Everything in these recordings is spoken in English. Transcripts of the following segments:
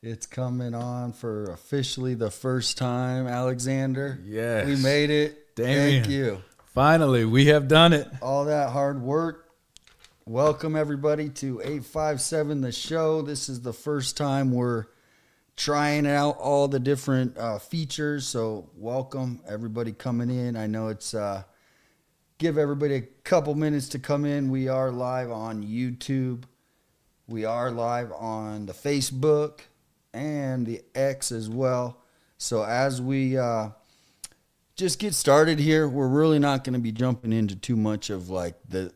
It's coming on for officially the first time, Alexander. Yes. We made it. Damien. Thank you. Finally, we have done it. All that hard work. Welcome, everybody, to 857 The Show. This is the first time we're trying out all the different features, so welcome, everybody coming in. I know it's give everybody a couple minutes to come in. We are live on YouTube. We are live on the Facebook and the X as well. So as we just get started here, we're really not going to be jumping into too much of like the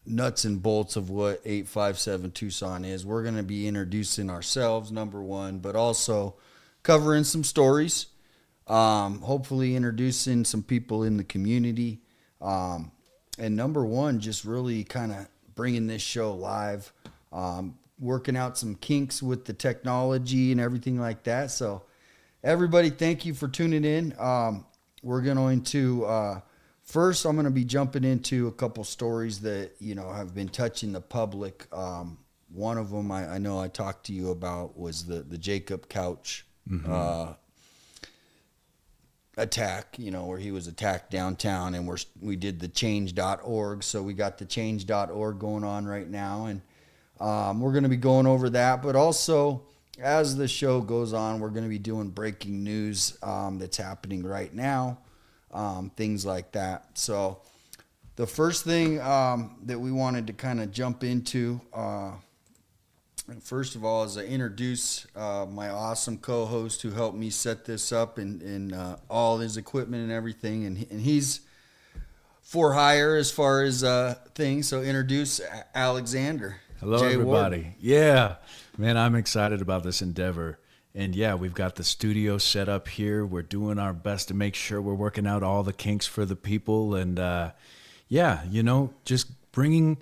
nuts and bolts of what 857 Tucson is. We're going to be introducing ourselves, number one, but also covering some stories, hopefully introducing some people in the community. And number one, just really kind of bringing this show live, working out some kinks with the technology and everything like that. So everybody, thank you for tuning in. We're going to, first, I'm going to be jumping into a couple stories that, you know, have been touching the public. One of them I know I talked to you about was the Jacob Couch attack, you know, where he was attacked downtown, and we did the change.org. So we got the change.org going on right now, and we're going to be going over that. But also, as the show goes on, we're going to be doing breaking news that's happening right now. Things like that. So the first thing that we wanted to kind of jump into, first of all, is to introduce my awesome co-host who helped me set this up and all his equipment and everything. And he's for hire as far as things. So introduce Alexander. Hello, Jay everybody. Ward. Yeah, man, I'm excited about this endeavor. And yeah, we've got the studio set up here. We're doing our best to make sure we're working out all the kinks for the people. And yeah, you know, just bringing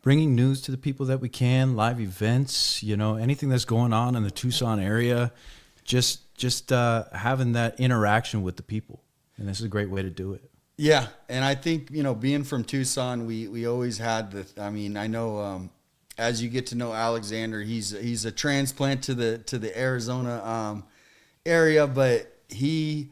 news to the people that we can, live events, you know, anything that's going on in the Tucson area, just having that interaction with the people. And this is a great way to do it. Yeah, and I think, you know, being from Tucson, we always had I know as you get to know Alexander, he's a transplant to the Arizona area, but he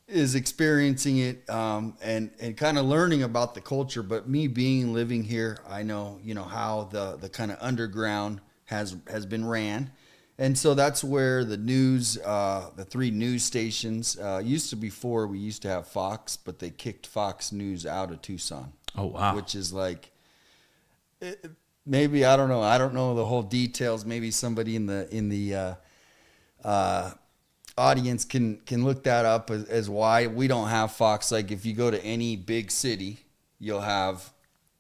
is experiencing it and kind of learning about the culture. But me living here, I know, you know, how the kind of underground has been ran. And so that's where the news, the three news stations, used to be four. We used to have Fox, but they kicked Fox News out of Tucson. Oh, wow. Which is like... Maybe, I don't know. I don't know the whole details. Maybe somebody in the audience can look that up as why we don't have Fox. Like if you go to any big city, you'll have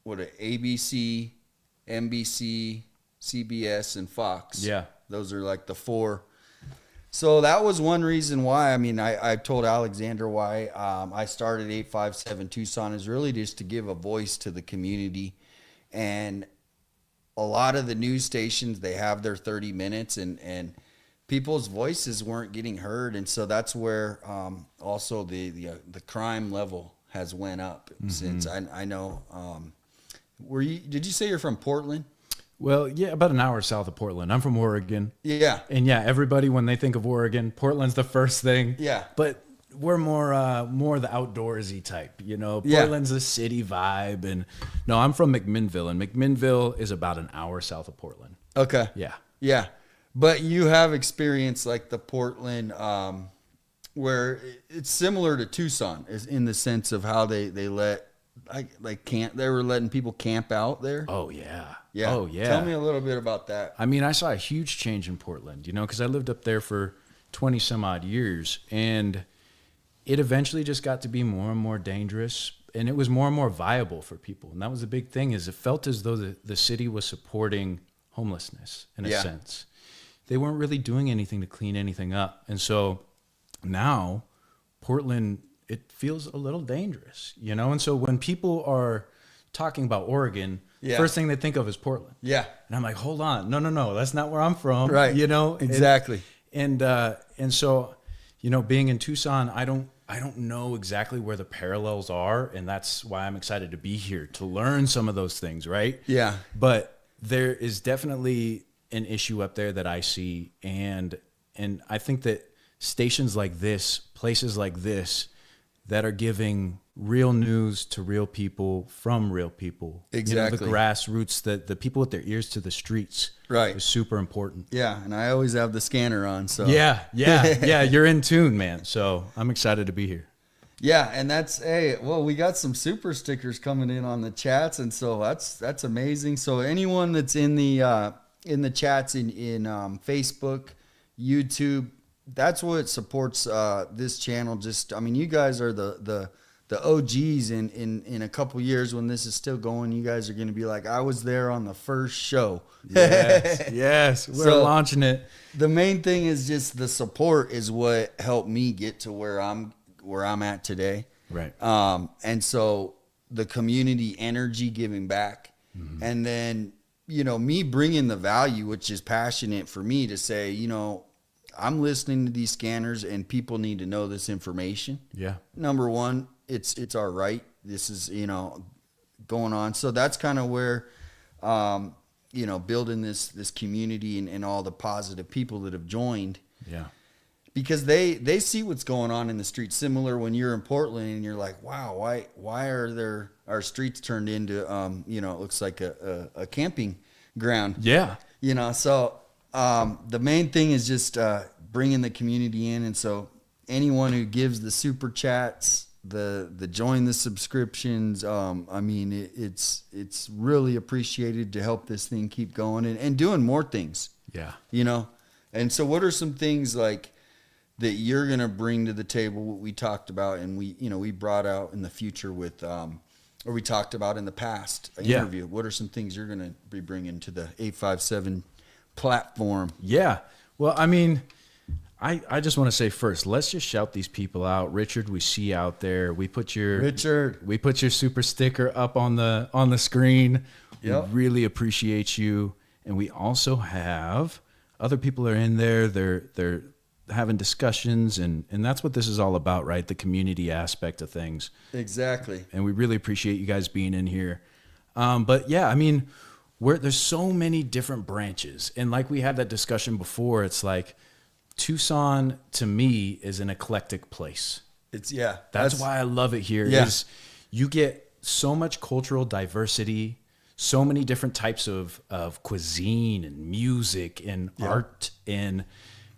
ABC, NBC, CBS, and Fox. Yeah, those are like the four. So that was one reason why. I mean, I told Alexander why I started 857 Tucson is really just to give a voice to the community. And a lot of the news stations, they have their 30 minutes and people's voices weren't getting heard. And so that's where also the crime level has went up since I know. Did you say you're from Portland? Well, yeah, about an hour south of Portland. I'm from Oregon. Yeah. And yeah, everybody, when they think of Oregon, Portland's the first thing. Yeah. But we're more the outdoorsy type, you know. Portland's a city vibe, and no, I'm from McMinnville, and McMinnville is about an hour south of Portland. Okay. Yeah. Yeah. But you have experienced like the Portland, where it's similar to Tucson is in the sense of how they let they were letting people camp out there. Oh yeah. Yeah. Oh yeah. Tell me a little bit about that. I mean, I saw a huge change in Portland, you know, because I lived up there for 20 some odd years, and it eventually just got to be more and more dangerous, and it was more and more viable for people. And that was the big thing, is it felt as though the city was supporting homelessness in a sense. They weren't really doing anything to clean anything up. And so now Portland, it feels a little dangerous, you know? And so when people are talking about Oregon, first thing they think of is Portland. Yeah. And I'm like, hold on. No, that's not where I'm from. Right. You know? Exactly. And so, you know, being in Tucson, I don't know exactly where the parallels are, and that's why I'm excited to be here to learn some of those things, right? Yeah. But there is definitely an issue up there that I see, and I think that stations like this, places like this, that are giving real news to real people from real people. Exactly. The grassroots, the people with their ears to the streets. Right. Is super important. Yeah. And I always have the scanner on. So yeah. You're in tune, man. So I'm excited to be here. Yeah. And we got some super stickers coming in on the chats. And so that's amazing. So anyone that's in the chats in Facebook, YouTube, that's what supports this channel. Just, I mean, you guys are the OGs in a couple years when this is still going. You guys are going to be like, I was there on the first show. Yes, we're launching it. The main thing is just the support is what helped me get to where I'm at today. Right. And so the community energy giving back, and then me bringing the value, which is passionate for me to say, I'm listening to these scanners and people need to know this information. Yeah. Number one, it's our right. This is, going on. So that's kind of where, building this community and all the positive people that have joined. Yeah. Because they see what's going on in the streets. Similar when you're in Portland and you're like, wow, why are our streets turned into, it looks like a camping ground. Yeah. So the main thing is just bringing the community in. And so anyone who gives the super chats, the join the subscriptions, it's really appreciated to help this thing keep going and doing more things. Yeah. And so what are some things like that you're going to bring to the table, what we talked about and we brought out in the future with, or we talked about in the past interview? What are some things you're going to be bringing to the 857 platform? Yeah. Well, I mean, I just want to say first, let's just shout these people out. Richard, we see out there. We put your super sticker up on the screen. Yep. We really appreciate you. And we also have other people are in there. They're having discussions, and that's what this is all about, right? The community aspect of things. Exactly. And we really appreciate you guys being in here. But yeah, I mean, there's so many different branches, and like we had that discussion before, it's like Tucson to me is an eclectic place. That's why I love it here. Yeah. Is you get so much cultural diversity, so many different types of cuisine and music and art, and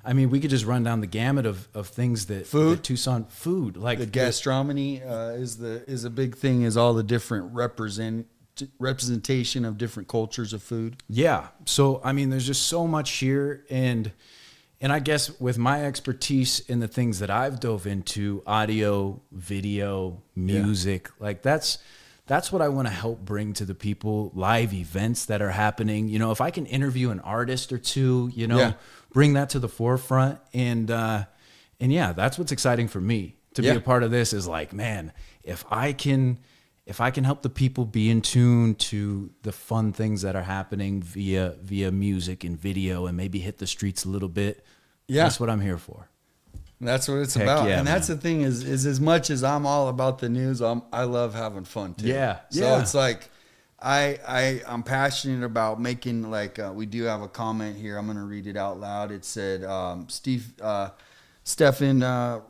I mean, we could just run down the gamut of things that Tucson food, like the gastronomy is a big thing. Is all the different representation of different cultures of food. Yeah. So I mean, there's just so much here, and I guess with my expertise in the things that I've dove into, audio, video, music, like that's what I want to help bring to the people. Live events that are happening. If I can interview an artist or two, bring that to the forefront. And yeah, that's what's exciting for me to be a part of this is like, man, if I can help the people be in tune to the fun things that are happening via music and video and maybe hit the streets a little bit, that's what I'm here for. That's what it's about. Yeah, and that's the thing is as much as I'm all about the news, I love having fun too. Yeah. So it's like, I'm passionate about making we do have a comment here. I'm going to read it out loud. It said, Stefan,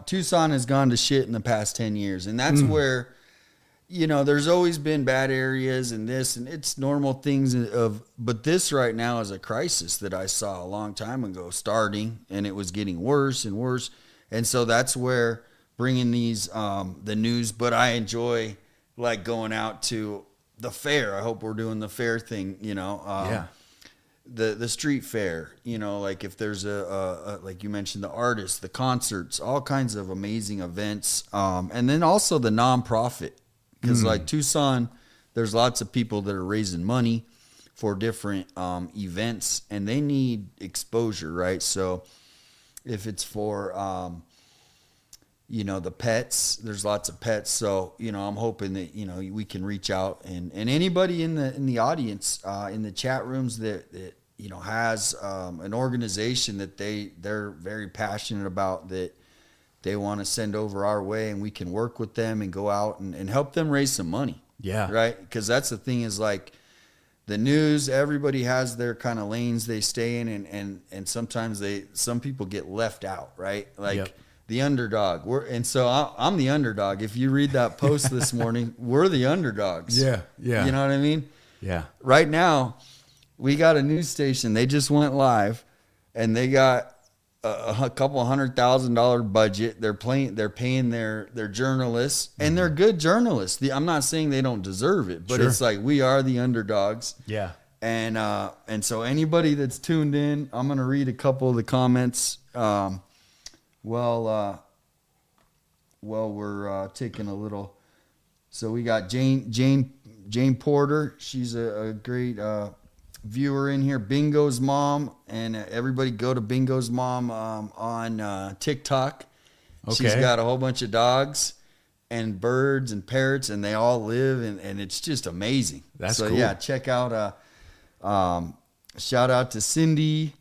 Tucson has gone to shit in the past 10 years. And that's where, there's always been bad areas and this, and it's normal things but this right now is a crisis that I saw a long time ago starting, and it was getting worse and worse. And so that's where bringing these, the news, but I enjoy like going out to the fair. I hope we're doing the fair thing, the street fair, like if there's a like you mentioned, the artists, the concerts, all kinds of amazing events. And then also the nonprofit, because like Tucson, there's lots of people that are raising money for different events, and they need exposure, right? So if it's for, the pets, there's lots of pets. So, I'm hoping that, we can reach out and anybody in the audience, in the chat rooms that has an organization that they're very passionate about, that they want to send over our way, and we can work with them and go out and help them raise some money. Yeah. Right. Because that's the thing is like, the news, everybody has their kind of lanes they stay in, and sometimes some people get left out, right? Like Yep. the underdog. I'm the underdog. If you read that post this morning, we're the underdogs. Yeah. You know what I mean? Yeah. Right now, we got a news station. They just went live, and they got a couple $100,000 budget. They're paying their journalists, and they're good journalists. I'm not saying they don't deserve it, but Sure. it's like we are the underdogs. Yeah. And so anybody that's tuned in, I'm gonna read a couple of the comments. We're taking a little. So we got Jane Porter. She's a great viewer in here. Bingo's mom, and everybody go to Bingo's mom on TikTok. Okay. She's got a whole bunch of dogs and birds and parrots, and they all live, and it's just amazing. That's so cool. Yeah, check out. Shout out to Cindy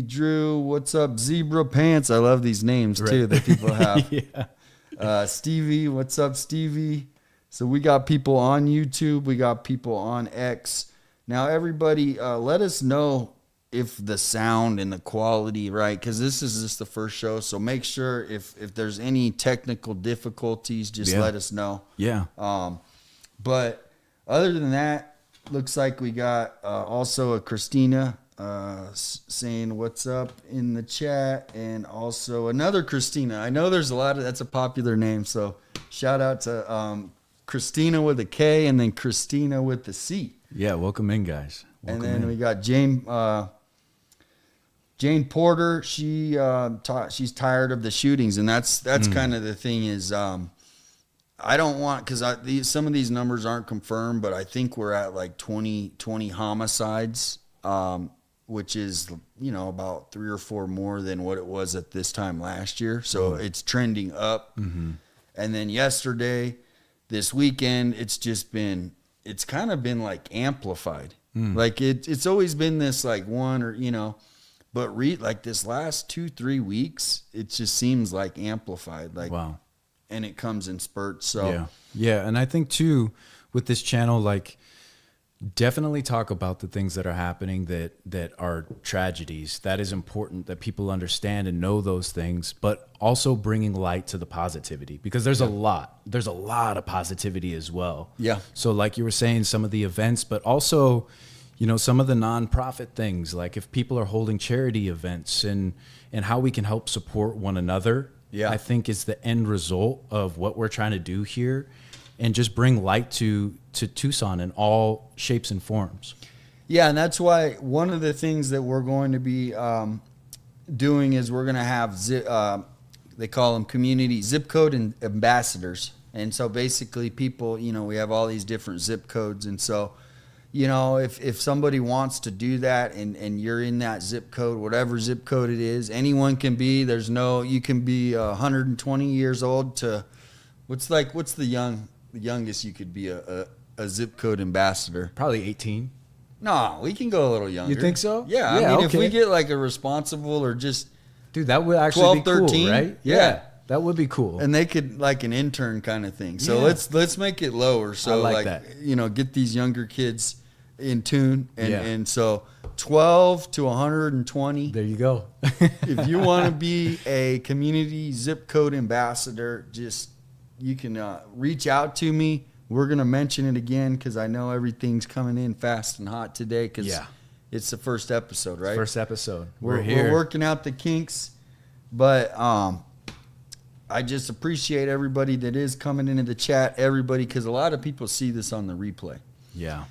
Drew. What's up, Zebra Pants? I love these names too that people have. Yeah. Stevie, what's up, Stevie? So we got people on YouTube. We got people on X. Now, everybody, let us know if the sound and the quality, right? Because this is just the first show. So make sure if there's any technical difficulties, just let us know. Yeah. But other than that, looks like we got also a Christina saying what's up in the chat, and also another Christina. I know there's that's a popular name, so shout out to Christina with a K and then Christina with the C. Yeah. Welcome in, guys. Welcome And then in. we got Jane Porter. She's tired of the shootings, and that's kind of the thing is I don't want, because some of these numbers aren't confirmed, but I think we're at like 20 homicides, which is, about 3 or 4 more than what it was at this time last year. So it's trending up. Mm-hmm. And then this weekend, it's kind of been like amplified. Like it's always been this like one or, but like this last 2-3 weeks, it just seems like amplified. Like, wow. And it comes in spurts. So yeah. And I think too, with this channel, like definitely talk about the things that are happening that are tragedies. That is important that people understand and know those things, but also bringing light to the positivity, because there's a lot of positivity as well. Yeah. So like you were saying, some of the events, but also, some of the nonprofit things, like if people are holding charity events and how we can help support one another. Yeah. I think is the end result of what we're trying to do here, and just bring light to Tucson in all shapes and forms. Yeah, and that's why one of the things that we're going to be doing is we're going to have they call them community zip code and ambassadors. And so basically people, we have all these different zip codes, and so if somebody wants to do that and you're in that zip code, whatever zip code it is, anyone can be. You can be 120 years old to what's the youngest you could be a zip code ambassador? Probably 18. No, we can go a little younger. You think so? Yeah. I mean, if we get like a responsible or just dude, that would actually 12, be cool, 13, right? Yeah. That would be cool. And they could like an intern kind of thing. So Yeah. let's make it lower. So I like that. Get these younger kids in tune. And so 12 to 120. There you go. If you want to be a community zip code ambassador, you can reach out to me. We're going to mention it again because I know everything's coming in fast and hot today because it's the first episode, right? First episode. We're here. We're working out the kinks, but I just appreciate everybody that is coming into the chat, because a lot of people see this on the replay. Yeah.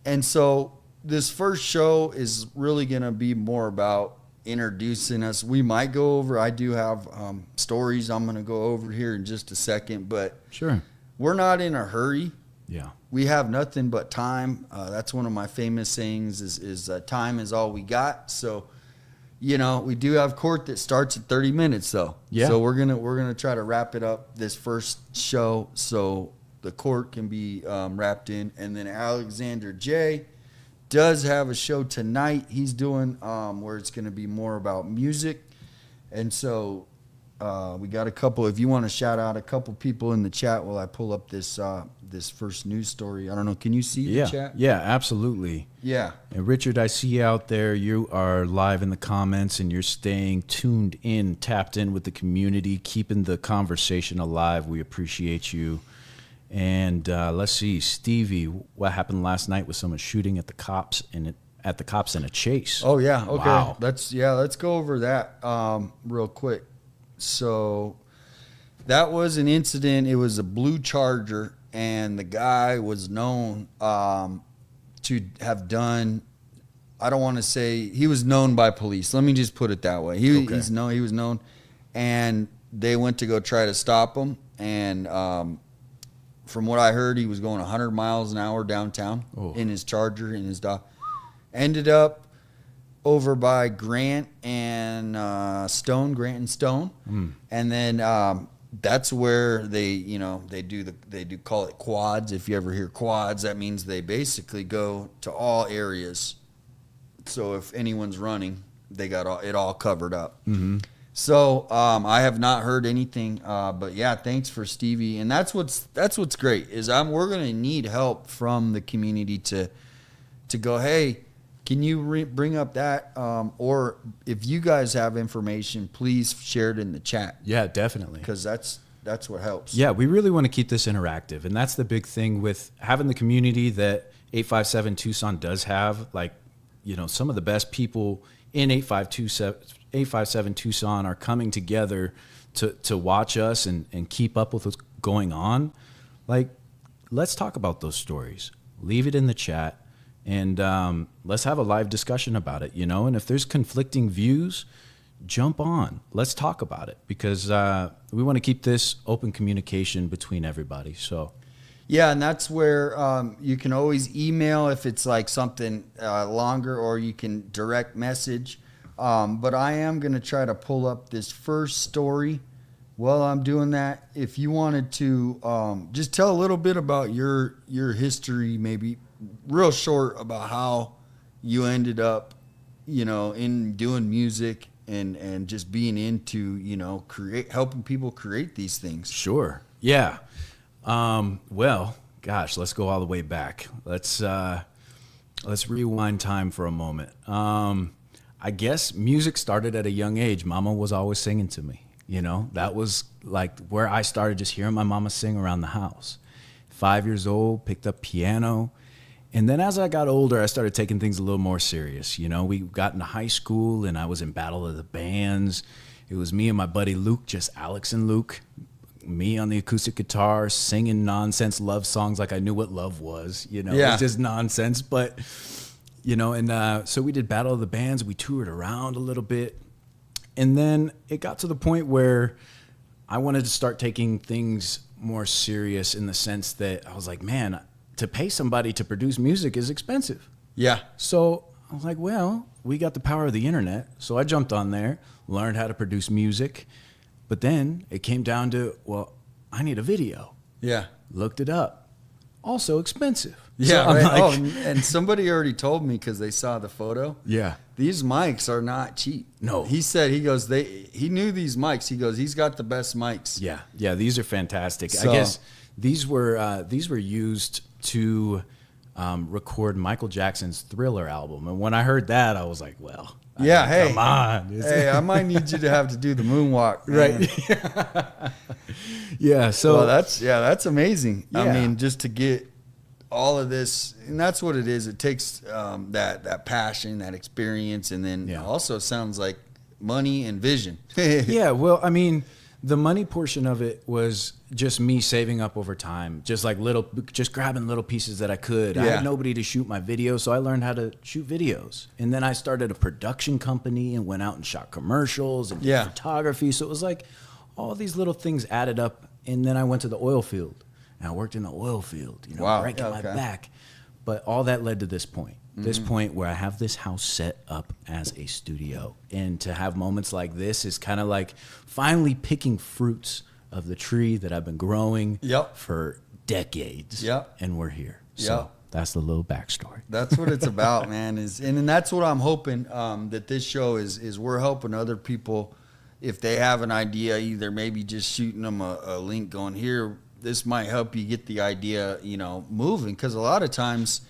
And so this first show is really going to be more about introducing us. We might go over, I do have stories I'm going to go over here in just a second, but sure, we're not in a hurry. Yeah. We have nothing but time. That's one of my famous sayings is time is all we got. So, we do have court that starts at 30 minutes though. Yeah. So we're going to try to wrap it up this first show so the court can be wrapped in. And then Alexander J does have a show tonight. He's doing where it's going to be more about music. And so We got a couple. If you want to shout out a couple people in the chat while I pull up this this first news story. I don't know. Can you see the chat? Yeah, absolutely. Yeah. And Richard, I see you out there. You are live in the comments, and you're staying tuned in, tapped in with the community, keeping the conversation alive. We appreciate you. And let's see, Stevie, what happened last night with someone shooting at the cops in a chase? Oh yeah. Okay. Wow. Let's go over that real quick. So that was an incident. It was a blue Charger, and the guy was known to have done. I don't want to say he was known by police. Let me just put it that way. He was known, and they went to go try to stop him. And from what I heard, he was going 100 miles an hour downtown in his Charger, in his dog. Ended up over by Grant and Stone, and then that's where they call it quads. If you ever hear quads, that means they basically go to all areas. So if anyone's running, they got it all covered up. Mm-hmm. So I have not heard anything, but yeah, thanks for Stevie. And that's what's great is we're gonna need help from the community to go, hey, can you bring up that? Or if you guys have information, please share it in the chat. Yeah, definitely. Because that's what helps. Yeah, we really want to keep this interactive. And that's the big thing with having the community that 857 Tucson does have. Like, some of the best people in 857 Tucson are coming together to watch us and keep up with what's going on. Like, let's talk about those stories. Leave it in the chat. And let's have a live discussion about it, And if there's conflicting views, jump on. Let's talk about it because we want to keep this open communication between everybody. So, yeah, and that's where you can always email if it's like something longer, or you can direct message. But I am going to try to pull up this first story. While I'm doing that, if you wanted to just tell a little bit about your history, maybe real short, about how you ended up, in doing music and just being into, helping people create these things. Sure. Yeah. Well, gosh, let's go all the way back. Let's rewind time for a moment. I guess music started at a young age. Mama was always singing to me. That was like where I started just hearing my mama sing around the house. 5 years old, picked up piano. And then as I got older, I started taking things a little more serious. We got into high school and I was in Battle of the Bands. It was me and my buddy Luke, just Alex and Luke, me on the acoustic guitar, singing nonsense love songs like I knew what love was. It was just nonsense. But, so we did Battle of the Bands. We toured around a little bit. And then it got to the point where I wanted to start taking things more serious in the sense that I was like, man, to pay somebody to produce music is expensive. Yeah. So I was like, well, we got the power of the internet. So I jumped on there, learned how to produce music. But then it came down to, well, I need a video. Yeah. Looked it up. Also expensive. Yeah. So right. And somebody already told me because they saw the photo. Yeah. These mics are not cheap. No. He said, he knew these mics. He goes, he's got the best mics. Yeah. Yeah. These are fantastic. So, I guess these were used to record Michael Jackson's Thriller album. And when I heard that, I was like, well, yeah, hey, come on. Hey, I might need you to have to do the moonwalk. Right. Yeah. So that's amazing. Yeah. I mean, just to get all of this, and that's what it is. It takes that passion, that experience, and then also sounds like money and vision. Yeah. Well, I mean, the money portion of it was just me saving up over time, just grabbing little pieces that I could. Yeah. I had nobody to shoot my videos, so I learned how to shoot videos. And then I started a production company and went out and shot commercials and did photography. So it was like all these little things added up. And then I went to the oil field, and I worked in the oil field, breaking my back. But all that led to this point. This point where I have this house set up as a studio. And to have moments like this is kind of like finally picking fruits of the tree that I've been growing for decades. Yep. And we're here. So that's the little backstory. That's what it's about, man. And that's what I'm hoping that this show is we're helping other people if they have an idea, either maybe just shooting them a link going here, this might help you get the idea, moving. Because a lot of times,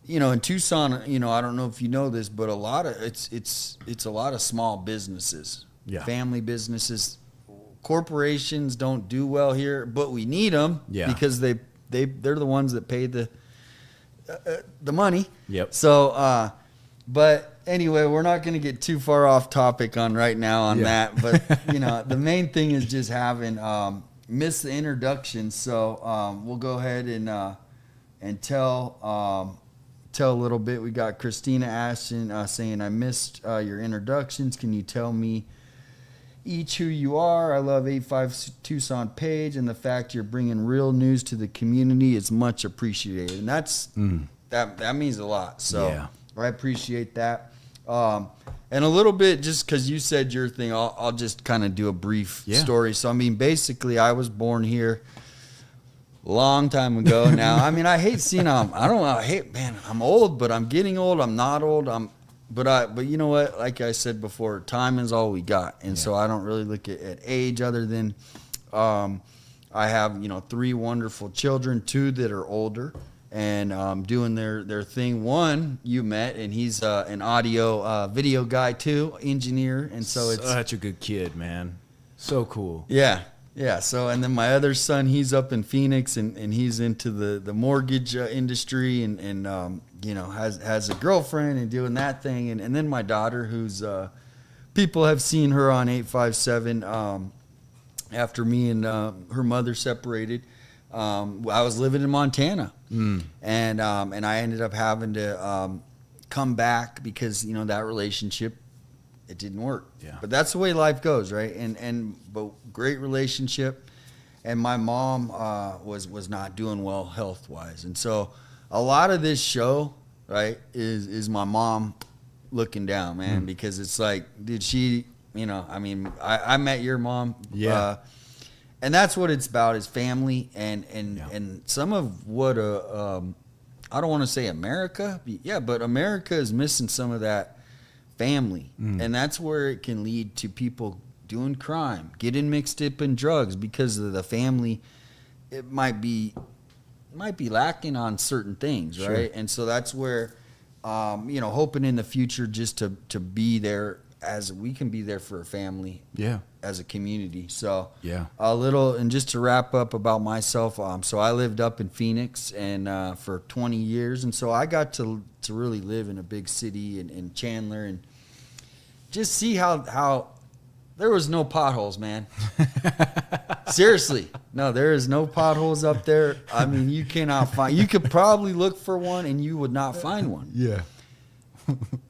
in Tucson, I don't know if you know this, but a lot of it's a lot of small businesses, family businesses. Corporations don't do well here, but we need them because they're the ones that pay the money. Yep. So, but anyway, we're not going to get too far off topic on that. But the main thing is just having missed the introduction. So we'll go ahead and tell a little bit. We got Christina Ashton saying, "I missed your introductions. Can you tell me each who you are? I love 857 Tucson page, and the fact you're bringing real news to the community is much appreciated." And that's that means a lot. So I appreciate that. And a little bit, just because you said your thing, I'll just kind of do a brief story. So basically, I was born here a long time ago. Now, I hate seeing I'm old, but I'm getting old. I'm not old. But you know what? Like I said before, time is all we got, and so I don't really look at age other than I have 3 wonderful children, 2 that are older and doing their thing. One you met, and he's an audio video guy too, engineer, and so it's such a good kid, man. So cool. Yeah. So, and then my other son, he's up in Phoenix, and he's into the mortgage industry, and has a girlfriend and doing that thing. And then my daughter, who's people have seen her on 857 after me and her mother separated. I was living in Montana, and I ended up having to come back because that relationship, it didn't work. Yeah. But that's the way life goes, right? But great relationship, and my mom was not doing well health wise, and so a lot of this show, right, is my mom looking down, man, because it's like, did she, I met your mom, and that's what it's about, is family, and some of what I don't want to say America, but America is missing some of that family, and that's where it can lead to people doing crime, getting mixed up in drugs because of the family. It might be lacking on certain things, right? And so that's where hoping in the future just to be there, as we can be there for a family, as a community. So a little, and just to wrap up about myself, so I lived up in Phoenix and for 20 years, and so I got to really live in a big city in Chandler, and just see how there was no potholes, man. Seriously, no, there is no potholes up there. You cannot find. You could probably look for one, and you would not find one. Yeah.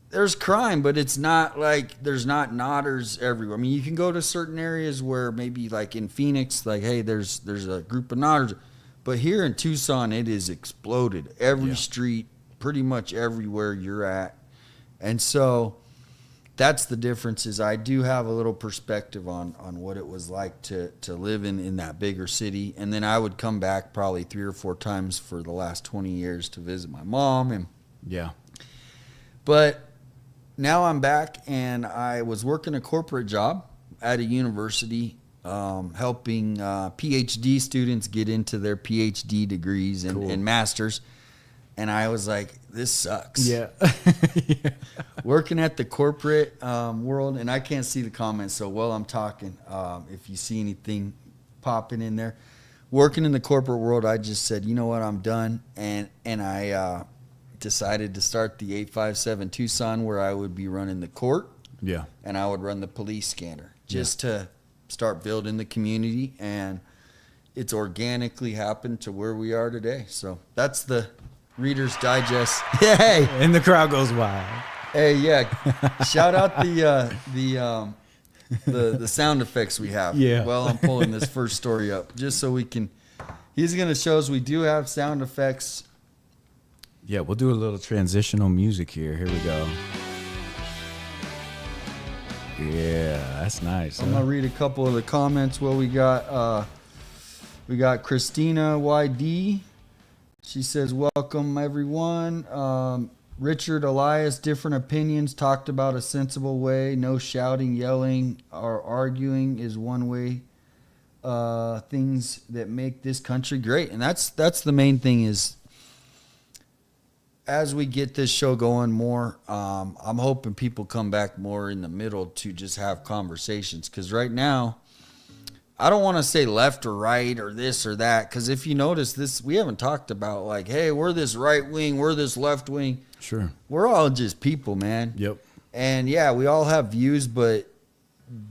There's crime, but it's not like there's not nodders everywhere. You can go to certain areas where maybe like in Phoenix, like, hey, there's a group of nodders, but here in Tucson, it is exploded. Every street, pretty much everywhere you're at, and so that's the difference. Is I do have a little perspective on what it was like to live in that bigger city, and then I would come back probably 3 or 4 times for the last 20 years to visit my mom, and but now I'm back, and I was working a corporate job at a university, helping PhD students get into their PhD degrees and masters. And I was like, this sucks. Yeah. Working at the corporate world, and I can't see the comments, so while I'm talking, if you see anything popping in there. Working in the corporate world, I just said, you know what, I'm done. And I decided to start the 857 Tucson, where I would be running the court. Yeah. And I would run the police scanner, just to start building the community. And it's organically happened to where we are today. So that's the Reader's Digest. Hey, and the crowd goes wild. Hey, shout out the sound effects we have. Well, I'm pulling this first story up just so we can. He's going to show us we do have sound effects. Yeah, we'll do a little transitional music here. Here we go. Yeah, that's nice. I'm gonna read a couple of the comments. Well, we got ChristinaYD. She says, welcome everyone. Richard Elias, different opinions, talked about a sensible way. No shouting, yelling, or arguing is one way. Things that make this country great. And that's the main thing is, as we get this show going more, I'm hoping people come back more in the middle to just have conversations. Because right now, I don't want to say left or right or this or that. Because if you notice this, we haven't talked about like, hey, we're this right wing, we're this left wing. Sure. We're all just people, man. Yep. And yeah, we all have views, but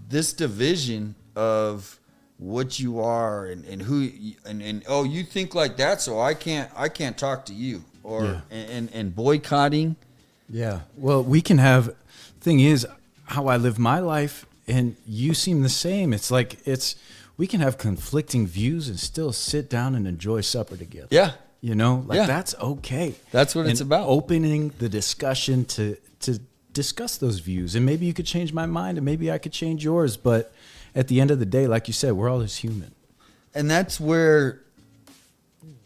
this division of what you are and who and oh, you think like that, so I can't talk to you, or and boycotting. Yeah. Well, we can have. Thing is, how I live my life, and you seem the same. It's like we can have conflicting views and still sit down and enjoy supper together. Yeah. You know, like that's okay. That's what it's about. Opening the discussion to discuss those views, and maybe you could change my mind, and maybe I could change yours, but at the end of the day, like you said, we're all just human. And that's where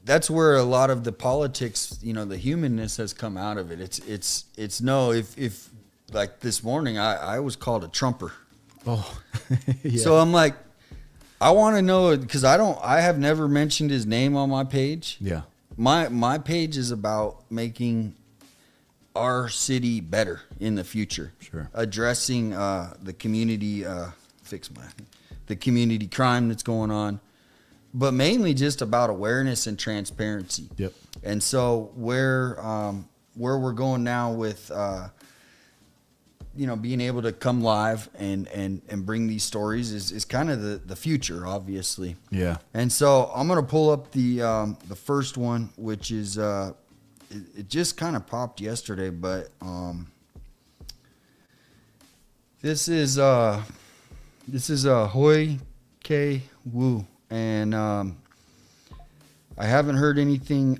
a lot of the politics, you know, the humanness has come out of it. It's no, if like this morning, I was called a Trumper. Oh, yeah. So I'm like, I want to know, because I have never mentioned his name on my page. Yeah. My page is about making our city better in the future. Sure. Addressing the community, the community crime that's going on, but mainly just about awareness and transparency. Yep. And so where we're going now with being able to come live and bring these stories is kind of the future, obviously. Yeah. And so I'm gonna pull up the first one, which is it just kind of popped yesterday, but this is Hoi K Woo, and I haven't heard anything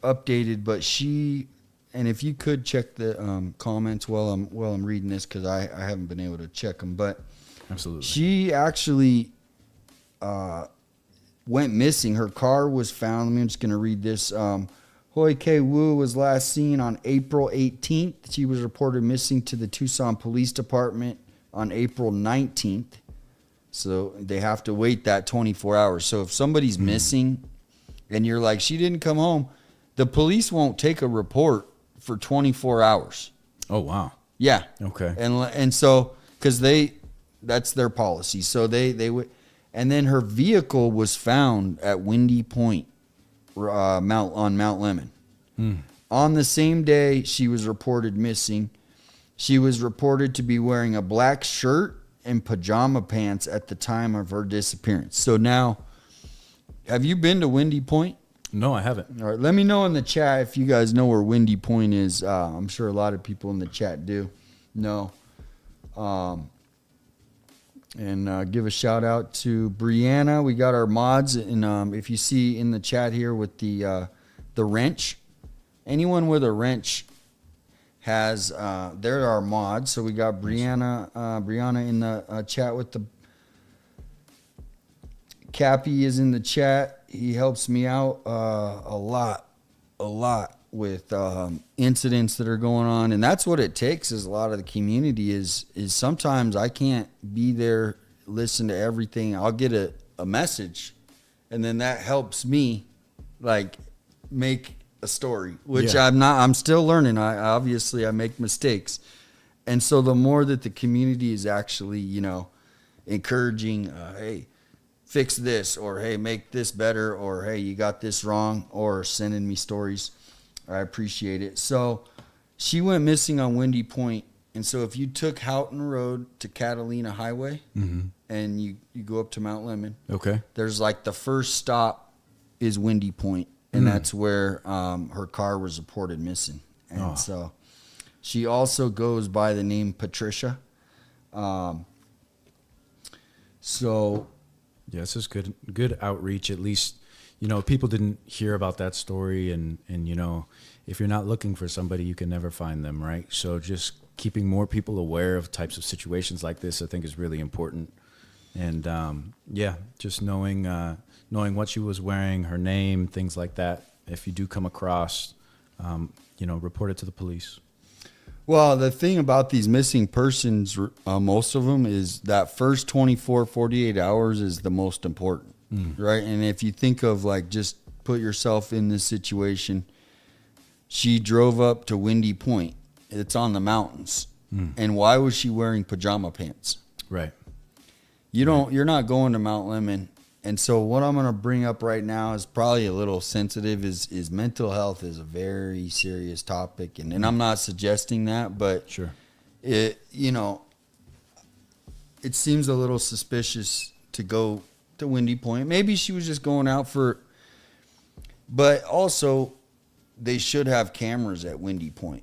updated, but she. And if you could check the comments while I'm reading this, because I haven't been able to check them, but absolutely, she actually went missing. Her car was found. I'm just going to read this. Hoi K Woo was last seen on April 18th. She was reported missing to the Tucson Police Department on April 19th. So they have to wait that 24 hours. So if somebody's missing and you're like, she didn't come home, the police won't take a report for 24 hours. Oh, wow. Yeah. Okay. And so, because that's their policy. So they would, and then her vehicle was found at Windy Point, on Mount Lemon. On the same day she was reported missing, she was reported to be wearing a black shirt and pajama pants at the time of her disappearance. So now, have you been to Windy Point? No, I haven't. All right, let me know in the chat if you guys know where Windy Point is. I'm sure a lot of people in the chat do know. And give a shout out to Brianna. We got our mods, and if you see in the chat here with the wrench, anyone with a wrench has they're our mods. So we got Brianna in the chat with the. Cappy is in the chat. He helps me out a lot with incidents that are going on, and that's what it takes. Is a lot of the community is sometimes I can't be there, listen to everything. I'll get a message, and then that helps me like make a story, which I'm still learning. I make mistakes, and so the more that the community is actually encouraging, hey, fix this, or hey, make this better, or hey, you got this wrong, or sending me stories, I appreciate it. So she went missing on Windy Point, and so if you took Houghton Road to Catalina Highway, and you go up to Mount Lemon, okay, there's like the first stop is Windy Point, and that's where her car was reported missing. And so she also goes by the name Patricia. Yeah, this is good outreach. At least, people didn't hear about that story, and if you're not looking for somebody, you can never find them, right? So just keeping more people aware of types of situations like this, I think, is really important. And just knowing what she was wearing, her name, things like that. If you do come across report it to the police. Well, the thing about these missing persons, most of them, is that first 24, 48 hours is the most important, right? And if you think of, like, just put yourself in this situation, she drove up to Windy Point. It's on the mountains. And why was she wearing pajama pants? Right. You're not going to Mount Lemmon. And so what I'm going to bring up right now is probably a little sensitive, is mental health is a very serious topic. And I'm not suggesting that, but Sure. it seems a little suspicious to go to Windy Point. Maybe she was just going out but also they should have cameras at Windy Point.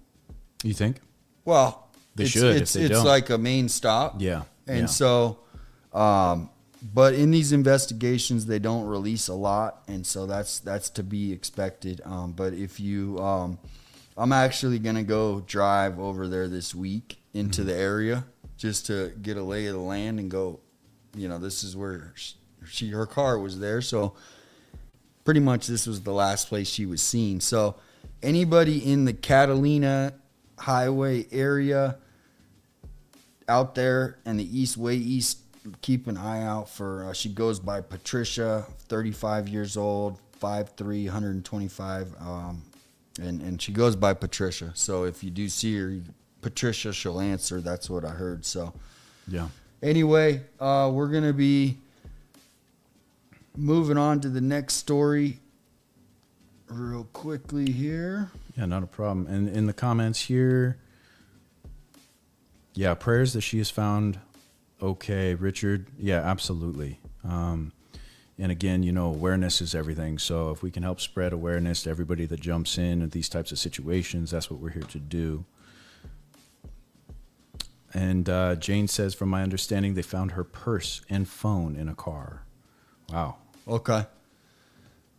You think? Well, They should if they it's don't. like a main stop. Yeah. And so, but in these investigations, they don't release a lot, and so that's to be expected. But if you, I'm actually gonna go drive over there this week into the area just to get a lay of the land and go. This is where her car was there, so pretty much this was the last place she was seen. So anybody in the Catalina Highway area out there and the way east, keep an eye out for, she goes by Patricia, 35 years old, 5'3", 125, and she goes by Patricia. So if you do see her, Patricia, she'll answer. That's what I heard. So Yeah. anyway, we're going to be moving on to the next story real quickly here. Yeah, not a problem. And in the comments here, yeah, prayers that she is found okay, Richard. Yeah, absolutely. And again, awareness is everything. So if we can help spread awareness to everybody that jumps in at these types of situations, that's what we're here to do. And Jane says, from my understanding, they found her purse and phone in a car. Wow. Okay.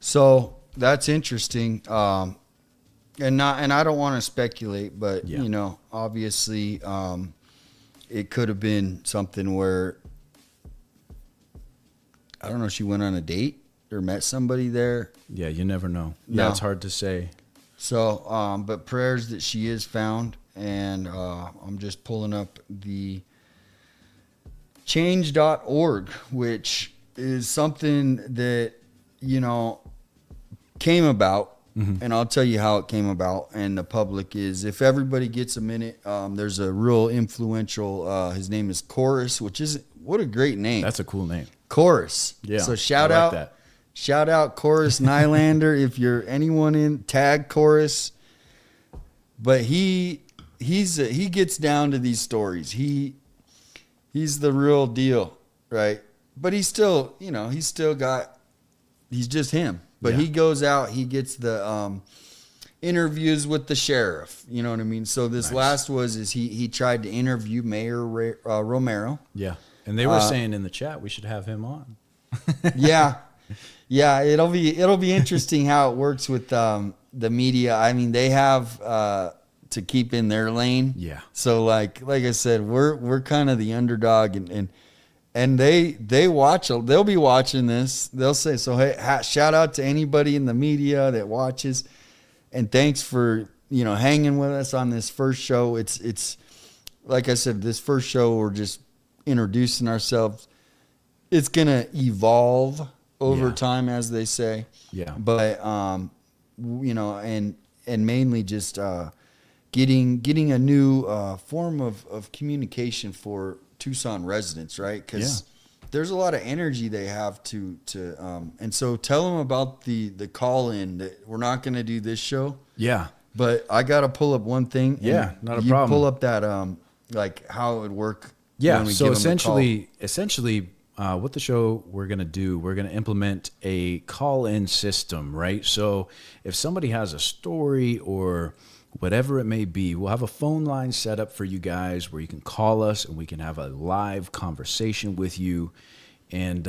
So that's interesting. And I don't want to speculate, but Yeah. obviously, it could have been something where, I don't know, she went on a date or met somebody there. Yeah, you never know. No. Yeah, it's hard to say. So, but prayers that she is found. And I'm just pulling up the change.org, which is something that, came about. And I'll tell you how it came about. And the public is, if everybody gets a minute, there's a real influential, his name is Chorus, what a great name. That's a cool name. Chorus. Yeah. So I like that. shout out Chorus Nylander. If you're anyone in, tag Chorus. But he gets down to these stories. He's the real deal, right? But he's still, he's just him. But he goes out, he gets the interviews with the sheriff. You know what I mean? So this last he tried to interview Mayor Romero. Yeah. And they were saying in the chat we should have him on. Yeah. It'll be interesting how it works with the media. I mean, they have to keep in their lane. Yeah. So like I said, we're kind of the underdog, and they watch. They'll be watching this. They'll say, so hey, shout out to anybody in the media that watches, and thanks for hanging with us on this first show. It's like I said, this first show we're just introducing ourselves. It's gonna evolve over time, as they say. Yeah. But and mainly just getting a new form of communication for Tucson residents, right? Because there's a lot of energy they have to and so tell them about the call in that we're not going to do this show. Yeah. But I got to pull up one thing. Yeah, not a you problem. Pull up that like how it would work. Yeah. when we So give them a call. essentially, what the show we're going to do, we're going to implement a call-in system, right? So if somebody has a story or whatever it may be, we'll have a phone line set up for you guys where you can call us and we can have a live conversation with you. And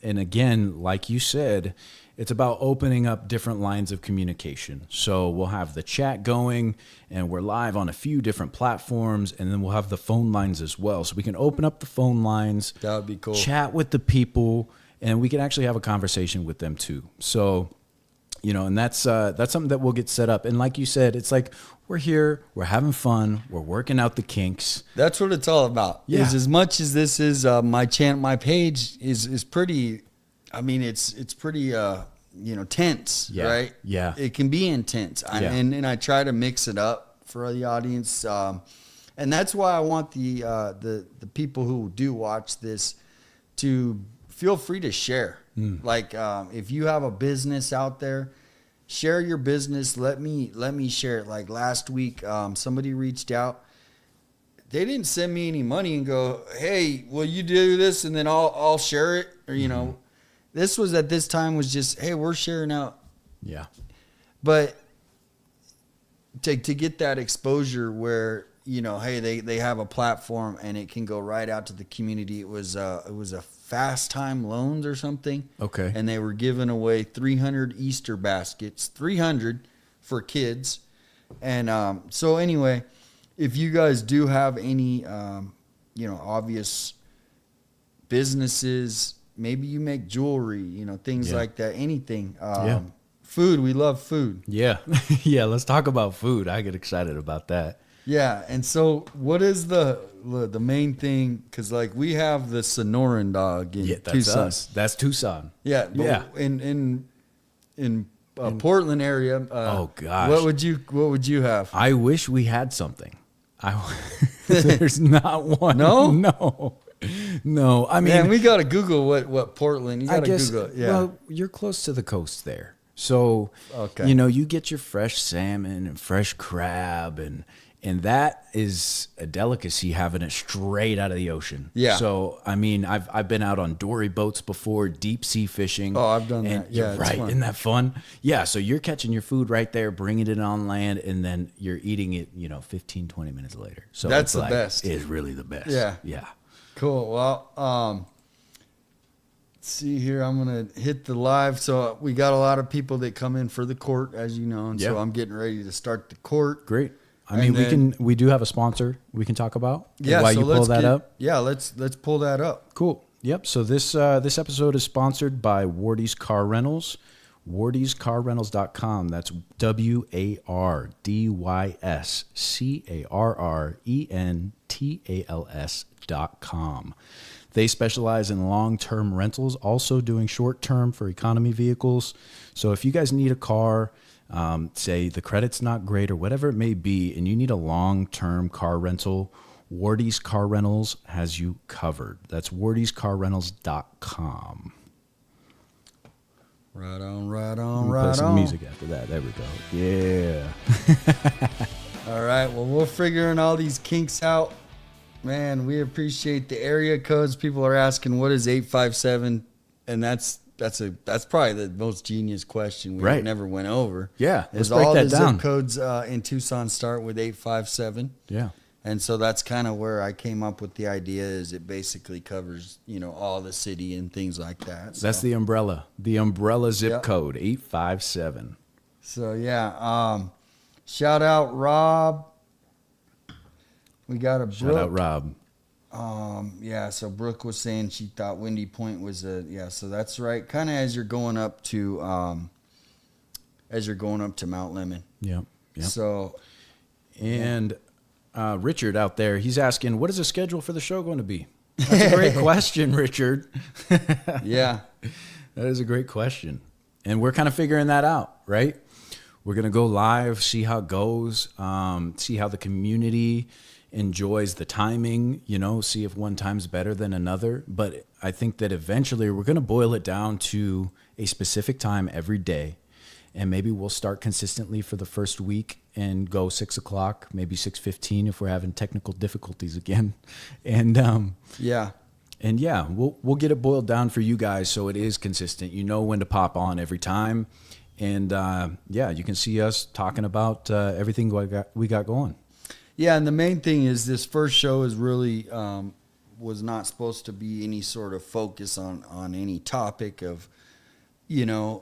again, like you said, it's about opening up different lines of communication. So we'll have the chat going, and we're live on a few different platforms, and then we'll have the phone lines as well. So we can open up the phone lines. That would be cool. Chat with the people, and we can actually have a conversation with them too. So You know, and that's something that we'll get set up. And like you said, it's like we're here, we're having fun, we're working out the kinks. That's what it's all about. Yeah. Is as much as this is my page is pretty. I mean, it's pretty tense, Yeah. right? Yeah. It can be intense, and I try to mix it up for the audience, and that's why I want the people who do watch this to feel free to share. Like if you have a business out there, share your business. Let me share it. Like last week, somebody reached out. They didn't send me any money and go, "Hey, will you do this?" And then I'll share it. Or this was at this time was just, "Hey, we're sharing out." Yeah. But to get that exposure where hey, they have a platform and it can go right out to the community. It was a Fast Time Loans or something. Okay. And they were giving away 300 Easter baskets, 300 for kids. And so anyway, if you guys do have any obvious businesses, maybe you make jewelry, things like that, anything. Food, we love food. Yeah. Yeah, let's talk about food. I get excited about that. Yeah, and so what is the main thing? Because like we have the Sonoran dog in That's Tucson. us. That's Tucson. Yeah, Yeah. In Portland area. Oh gosh, what would you have? I wish we had something. There's not one. No? No. I mean, Man, we got to Google what Portland. You I got to guess. Google it. Yeah. Well, you're close to the coast there, so Okay. you get your fresh salmon and fresh crab and that is a delicacy having it straight out of the ocean. Yeah. So I mean, I've been out on dory boats before, deep sea fishing. Oh, I've done and that. Yeah, you're it's right. fun. Isn't that fun? Yeah. So you're catching your food right there, bringing it on land, and then you're eating it, 15, 20 minutes later. So That's it's the best. It's really the best. Yeah. Yeah. Cool. Well, let's see here. I'm gonna hit the live. So we got a lot of people that come in for the court, as you know, and so Yeah. I'm getting ready to start the court. Great. I And mean, we do have a sponsor we can talk about. Yeah. While so you pull that up. Yeah. Let's pull that up. Cool. Yep. So this episode is sponsored by Wardy's Car Rentals. WardysCarRentals.com. That's WardysCarRentals.com. They specialize in long-term rentals, also doing short-term for economy vehicles. So if you guys need a car, say the credit's not great or whatever it may be, and you need a long-term car rental, Wardy's Car Rentals has you covered. That's WardysCarRentals.com. Right on. We'll Right play some on. music after that. There we go. Yeah. All right. Well, we're figuring all these kinks out. Man, we appreciate the area codes. People are asking, what is 857? And that's probably the most genius question we Right. never went over. Yeah, let's Is break all that the down. zip codes in Tucson start with 857. Yeah. And so that's kind of where I came up with the idea is it basically covers, all the city and things like that. That's the umbrella. The umbrella zip Yep. code, 857. So, yeah. Shout out Rob. We got a Brooke. Shout out Rob. Yeah, so Brooke was saying she thought Windy Point was so that's right. Kind of as you're going up to Mount Lemon. Yep. Yep. So, And Richard out there, he's asking, what is the schedule for the show going to be? That's a great question, Richard. yeah. That is a great question. And we're kind of figuring that out, right? We're going to go live, see how it goes, see how the community enjoys the timing, see if one time's better than another. But I think that eventually we're going to boil it down to a specific time every day. And maybe we'll start consistently for the first week and go 6 o'clock, maybe 6:15 if we're having technical difficulties again. And Yeah. and yeah, we'll get it boiled down for you guys so it is consistent. You know when to pop on every time. And yeah, you can see us talking about everything we got going. Yeah, and the main thing is this first show is really was not supposed to be any sort of focus on any topic of, and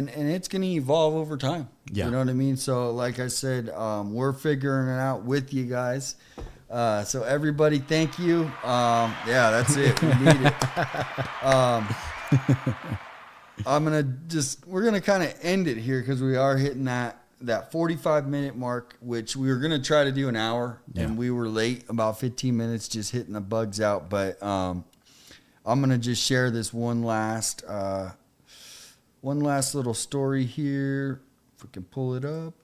it's going to evolve over time. Yeah. You know what I mean? So like I said, we're figuring it out with you guys. So everybody, thank you. Yeah, that's it. We need it. we're gonna kind of end it here because we are hitting that 45-minute mark, which we were gonna try to do an hour, and we were late about 15 minutes, just hitting the bugs out. But I'm gonna just share this one last little story here. If we can pull it up.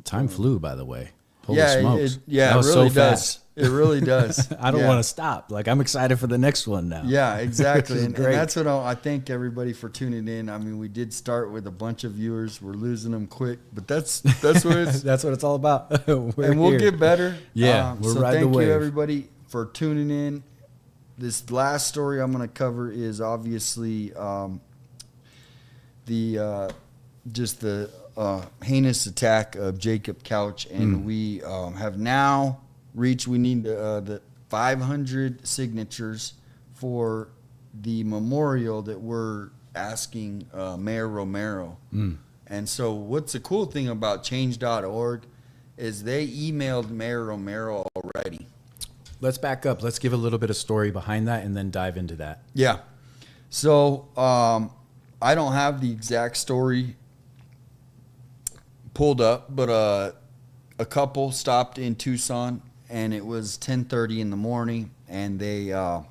Time flew, by the way. Holy Yeah, smokes. it That was really so does. fast. It really does. I don't want to stop. Like, I'm excited for the next one now. Yeah, exactly. and great. that's what I thank everybody for tuning in. I mean, we did start with a bunch of viewers. We're losing them quick, but that's what it's. That's what it's all about. And we'll get better. Yeah, we're so riding the thank wave. you everybody for tuning in. This last story I'm going to cover is obviously the heinous attack of Jacob Couch, and we have now reached. We need the 500 signatures for the memorial that we're asking Mayor Romero. And so, what's the cool thing about Change.org is they emailed Mayor Romero already. Let's back up. Let's give a little bit of story behind that and then dive into that. Yeah. So I don't have the exact story pulled up, but a couple stopped in Tucson, and it was 10:30 in the morning, and they a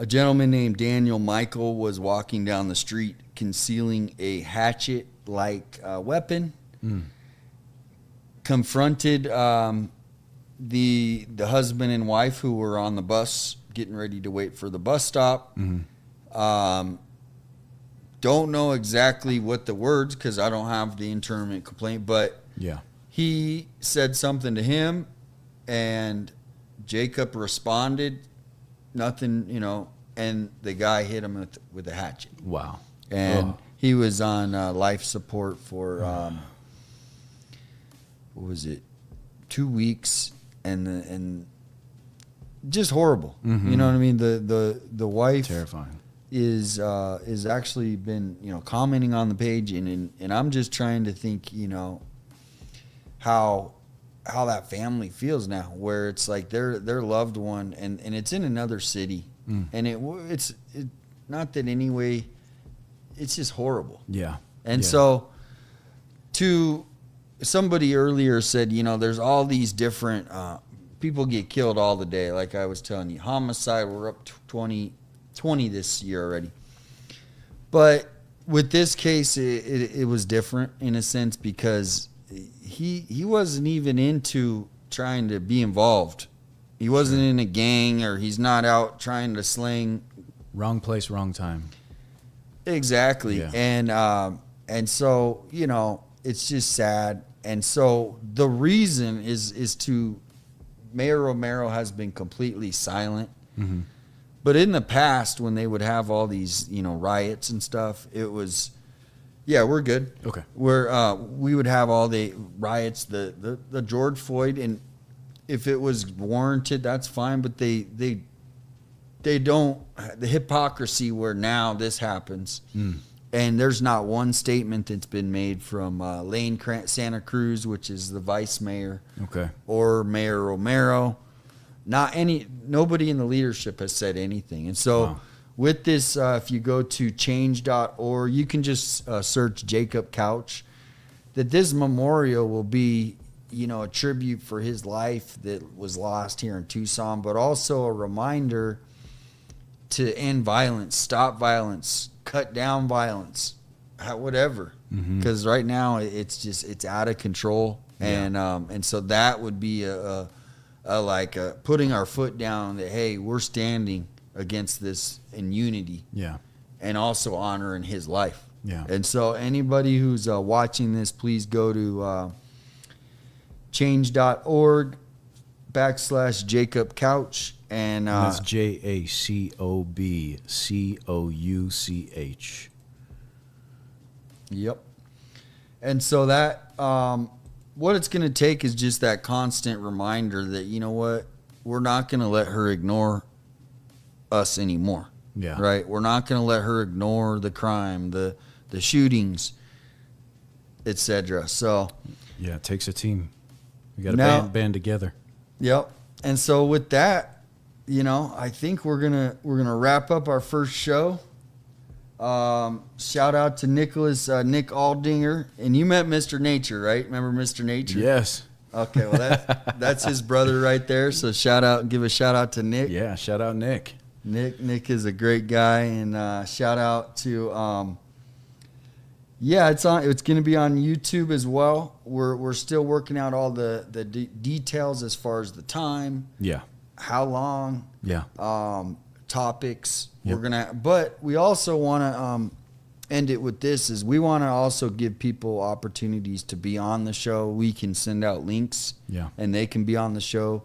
gentleman named Daniel Michael was walking down the street concealing a hatchet-like weapon. Confronted the husband and wife who were on the bus getting ready to wait for the bus stop. Don't know exactly what the words, because I don't have the internment complaint, but he said something to him, and Jacob responded, nothing, and the guy hit him with a hatchet. Wow. And he was on life support for, what was it, 2 weeks, and just horrible. You know what I mean? The wife Terrifying. is actually been commenting on the page, and I'm just trying to think how that family feels now, where it's like their loved one, and it's in another city, and it's not that anyway, it's just horrible. And so to somebody earlier said, there's all these different people get killed all the day, like I was telling you. Homicide, we're up to 20 this year already. But with this case, it was different in a sense, because he wasn't even into trying to be involved. He wasn't in a gang, or he's not out trying to sling. Wrong place, wrong time. Exactly. Yeah. And so, it's just sad. And so the reason is to Mayor Romero has been completely silent. But in the past, when they would have all these, riots and stuff, it was, we're good. Okay. We would have all the riots, the George Floyd, and if it was warranted, that's fine. But they don't, the hypocrisy where now this happens, and there's not one statement that's been made from Lane Santa Cruz, which is the vice mayor, or Mayor Romero. Nobody in the leadership has said anything. And so with this, if you go to change.org, you can just search Jacob Couch, that this memorial will be, a tribute for his life that was lost here in Tucson, but also a reminder to end violence, stop violence, cut down violence, whatever. Because right now it's out of control. And so that would be a putting our foot down that, hey, we're standing against this in unity, and also honoring his life. And so anybody who's watching this, please go to change.org /Jacob Couch, and that's JACOBCOUCH. Yep. And so that what it's going to take is just that constant reminder that, we're not going to let her ignore us anymore. Right? We're not going to let her ignore the crime, the shootings, etc. So it takes a team. We got to band together. Yep. And so with that, I think we're gonna wrap up our first show. Shout out to Nick Aldinger, and you met Mr. Nature, right? Remember Mr. Nature? Yes. Okay, well that's his brother right there. So give a shout out to Nick. Yeah, shout out Nick. Nick is a great guy, and shout out to it's going to be on YouTube as well. We're still working out all the details as far as the time. Yeah. How long? Yeah. Topics. Yep. But we also want to end it with this: is we want to also give people opportunities to be on the show. We can send out links, and they can be on the show.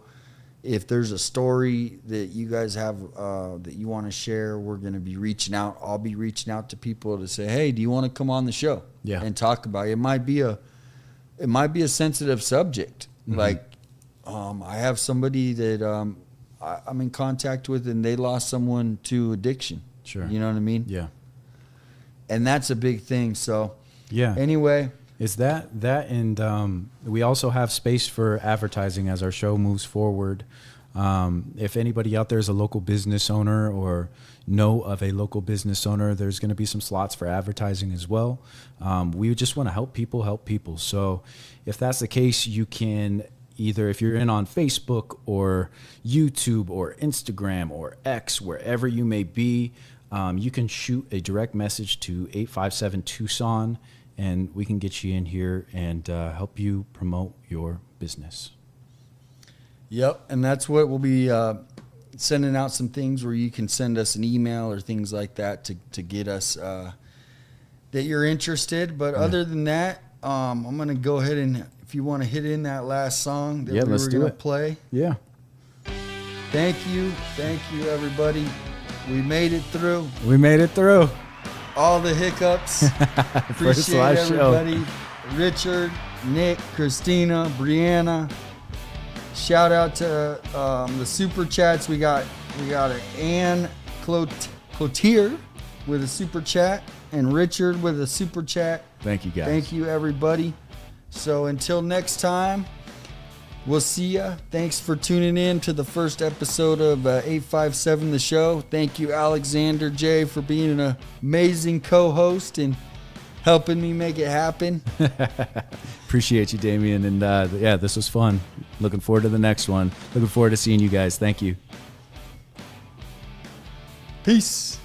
If there's a story that you guys have that you want to share, we're going to be reaching out. I'll be reaching out to people to say, hey, do you want to come on the show and talk about it? It might be a sensitive subject. Mm-hmm. Like I have somebody that I'm in contact with, and they lost someone to addiction. Sure. You know what I mean? Yeah. And that's a big thing. So anyway. Is that and we also have space for advertising as our show moves forward. If anybody out there is a local business owner or know of a local business owner, there's going to be some slots for advertising as well. We just want to help people. So if that's the case, you can either, if you're in on Facebook or YouTube or Instagram or X, wherever you may be, you can shoot a direct message to 857Tucson, and we can get you in here and help you promote your business. Yep, and that's what we'll be sending out some things where you can send us an email or things like that to get us that you're interested. But other than that, I'm going to go ahead and, if you want to hit in that last song that we were going to play. Yeah. Thank you, everybody. We made it through. All the hiccups. Appreciate everybody. Show. Richard, Nick, Christina, Brianna. Shout out to the super chats. We got an Ann Clotier with a super chat, and Richard with a super chat. Thank you, guys. Thank you, everybody. So until next time, we'll see ya. Thanks for tuning in to the first episode of 857 The Show. Thank you, Alexander J, for being an amazing co-host and helping me make it happen. Appreciate you, Damien. And this was fun. Looking forward to the next one. Looking forward to seeing you guys. Thank you. Peace.